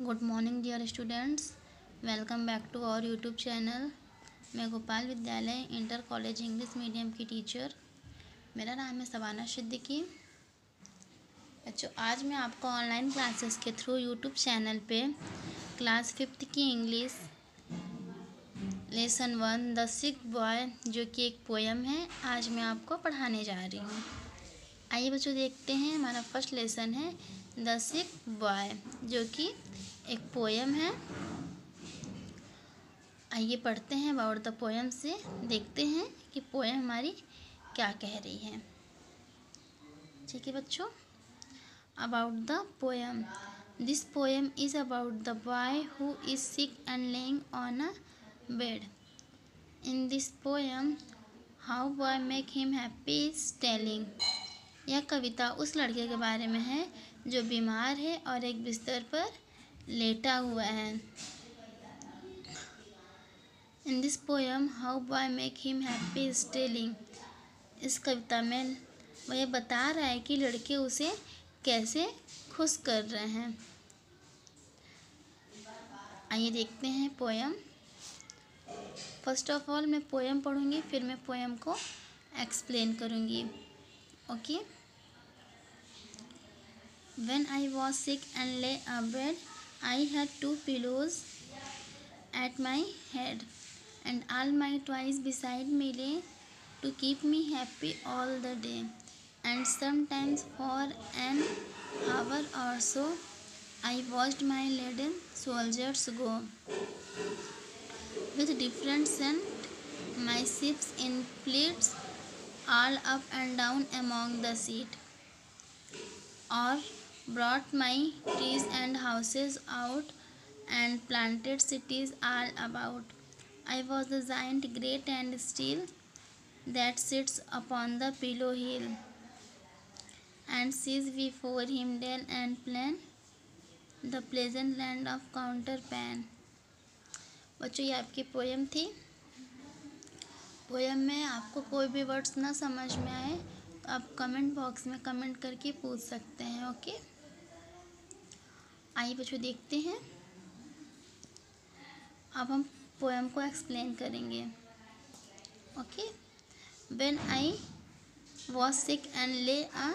Good morning dear students, welcome back to our YouTube channel. मैं Gopal Vidyalaya inter college English medium की teacher, मेरा नाम है सबाना सिद्दीकी। बच्चों, आज मैं आपको ऑनलाइन क्लासेस के थ्रू यूट्यूब चैनल पे क्लास 5th की English lesson 1 the sick boy, जो कि एक पोएम है, आज मैं आपको पढ़ाने जा रही हूँ। आइए बच्चों, देखते हैं। हमारा फर्स्ट लेसन है द सिक बॉय, जो कि एक पोएम है। आइए पढ़ते हैं अबाउट द पोएम से, देखते हैं कि पोएम हमारी क्या कह रही है। ठीक है बच्चों, about the poem. This poem is about the boy who is sick and laying on a bed. In this poem how boy make him happy is telling. यह कविता उस लड़के के बारे में है जो बीमार है और एक बिस्तर पर लेटा हुआ है। In this poem how boy make him happy is telling. इस कविता में वह यह बता रहा है कि लड़के उसे कैसे खुश कर रहे हैं। आइए देखते हैं पोएम। फर्स्ट ऑफ ऑल मैं पोएम पढ़ूंगी, फिर मैं पोएम को एक्सप्लेन करूंगी। Okay. When I was sick and lay abed, I had 2 pillows at my head, and all my toys beside me lay to keep me happy all the day. And sometimes for an hour or so, I watched my leaden soldiers go with different scent, my ships in fleets, all up and down among the seat, or brought my trees and houses out and planted cities all about. I was the giant great and still that sits upon the pillow hill and sees before him dale and plain, the pleasant land of counterpane. बच्चों, ये आपकी poem थी। Poem में आपको कोई भी words ना समझ में आए तो आप कमेंट बॉक्स में कमेंट करके पूछ सकते हैं। ओके। आइए बच्चों, देखते हैं। अब हम पोएम को एक्सप्लेन करेंगे। Okay. When I was sick and ले अ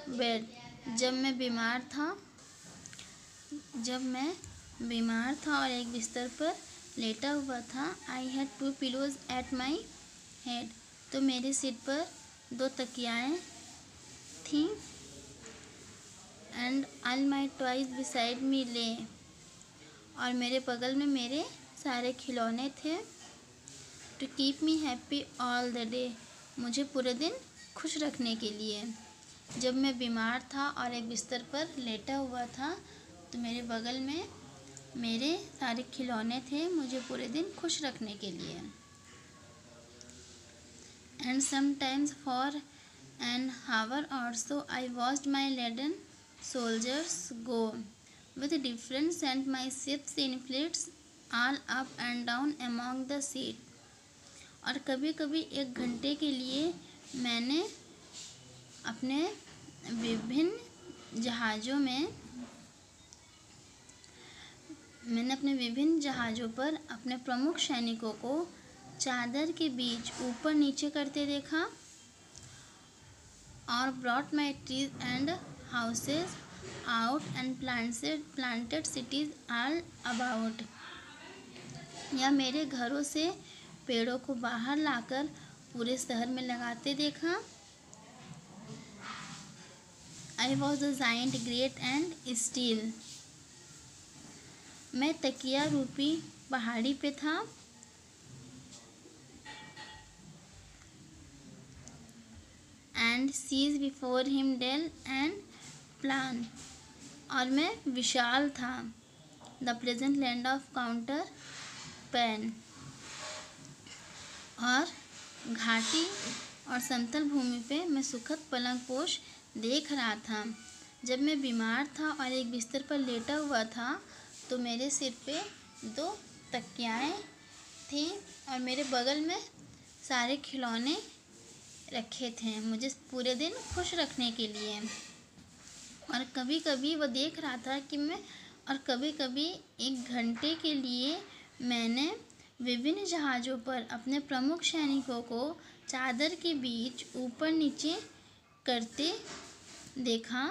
बेड। जब मैं बीमार था और एक बिस्तर पर लेटा हुआ था। I had 2 pillows at my head. तो मेरे सिर पर 2 तकियाएँ थीं। And all my toys beside me lay. और मेरे बगल में मेरे सारे खिलौने थे। To keep me happy all the day. मुझे पूरे दिन खुश रखने के लिए। जब मैं बीमार था और एक बिस्तर पर लेटा हुआ था तो मेरे बगल में मेरे सारे खिलौने थे, मुझे पूरे दिन खुश रखने के लिए। And sometimes for an hour और so I watched my leaden soldiers go with different sent my ships in fleets all up and down among the seat। और कभी कभी 1 घंटे के लिए मैंने अपने विभिन्न जहाज़ों पर अपने प्रमुख सैनिकों को चादर के बीच ऊपर नीचे करते देखा। और brought my trees and houses out and planted cities all about। या मेरे घरों से पेड़ों को बाहर लाकर पूरे शहर में लगाते देखा। I was the giant great and still। मैं तकिया रूपी पहाड़ी पे था। And sees before him dale and plain. और मैं विशाल था। The pleasant land of counterpane. और घाटी और समतल भूमि पे मैं सुखद पलंग पोश देख रहा था। जब मैं बीमार था और एक बिस्तर पर लेटा हुआ था तो मेरे सिर पे 2 तकियाएँ थीं और मेरे बगल में सारे खिलौने रखे थे, मुझे पूरे दिन खुश रखने के लिए। और कभी कभी वो देख रहा था कि मैं और कभी कभी 1 घंटे के लिए मैंने विभिन्न जहाज़ों पर अपने प्रमुख सैनिकों को चादर के बीच ऊपर नीचे करते देखा।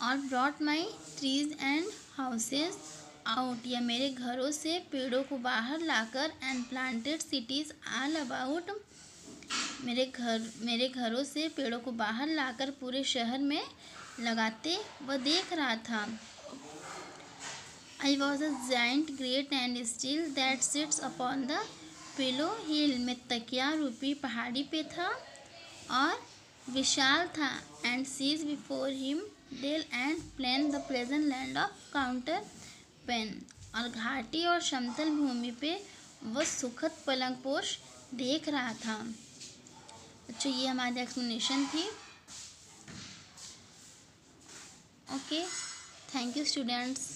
और brought my trees and houses out, या मेरे घरों से पेड़ों को बाहर लाकर, and planted cities all about, मेरे घरों से पेड़ों को बाहर लाकर पूरे शहर में लगाते व देख रहा था। I was a giant great and still that sits upon the pillow hill, मैं तकिया रूपी पहाड़ी पे था और विशाल था। And sees before him dale and plain the pleasant land of counterpane, और घाटी और समतल भूमि पे वह सुखद पलंगपोश देख रहा था। अच्छा, ये हमारी एक्सप्लेनेशन थी। Okay, thank you students.